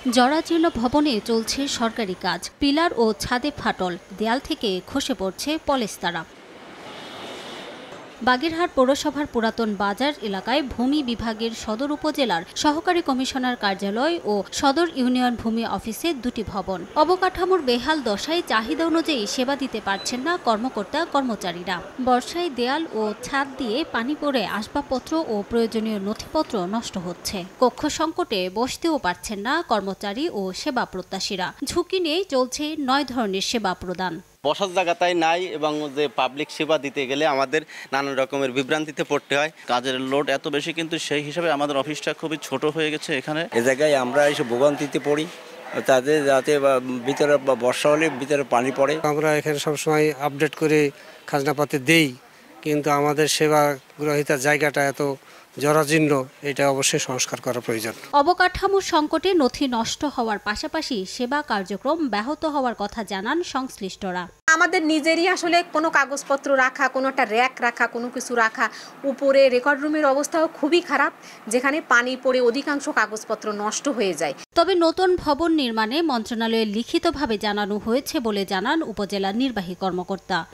জরাজীর্ণ ভবনে চলছে সরকারি কাজ, পিলার ও ছাদে ফাটল, দেয়াল থেকে খসে পড়ছে পলেস্তারা। বাগেরহাট পৌরসভার পুরাতন বাজার এলাকায় ভূমি বিভাগের সদর উপজেলার সহকারী কমিশনার কার্যালয় ও সদর ইউনিয়ন ভূমি অফিসের দুটি ভবন। অবকাঠামোর বেহাল দশায় চাহিদা অনুযায়ী সেবা দিতে পারছেন না কর্মকর্তা কর্মচারীরা। বর্ষায় দেয়াল ও ছাদ দিয়ে পানি পড়ে আসবাবপত্র ও প্রয়োজনীয় নথিপত্র নষ্ট হচ্ছে। কক্ষ সংকটে বসতেও পারছেন না কর্মচারী ও সেবা প্রত্যাশীরা। ঝুঁকি নিয়ে চলছে 9 ধরনের সেবা প্রদান। বসার জায়গাটাই নাই এবং যে পাবলিক সেবা দিতে গেলে আমাদের নানান রকমের বিভ্রান্তিতে পড়তে হয়। কাজের লোড এত বেশি, কিন্তু সেই হিসাবে আমাদের অফিসটা খুবই ছোট হয়ে গেছে। এখানে এ জায়গায় আমরা এসে ভোগান্তিতে পড়ি, তাদের যাতে ভিতরে বর্ষা হলে ভিতরে পানি পড়ে। আমরা এখানে সবসময় আপডেট করে খাজনাপাতি দেই, কিন্তু আমাদের সেবা গ্রহীতার জায়গাটা এত জরাজীর্ণ, এটা অবশ্যই সংস্কার করা প্রয়োজন। অবকাঠামোর সংকটে নথি নষ্ট হওয়ার পাশাপাশি সেবা কার্যক্রম ব্যাহত হওয়ার কথা জানান সংশ্লিষ্টরা। আমাদের নিজেরই আসলে কোনো কাগজপত্র রাখা, কোনো একটা র্যাক রাখা, কোনো কিছু রাখা, উপরে রেকর্ড রুমের অবস্থাও খুবই খারাপ, যেখানে পানি পড়ে অধিকাংশ কাগজপত্র নষ্ট হয়ে যায়। তবে নতুন ভবন নির্মাণে মন্ত্রণালয়ে লিখিতভাবে জানানো হয়েছে বলে জানান উপজেলা নির্বাহী কর্মকর্তা।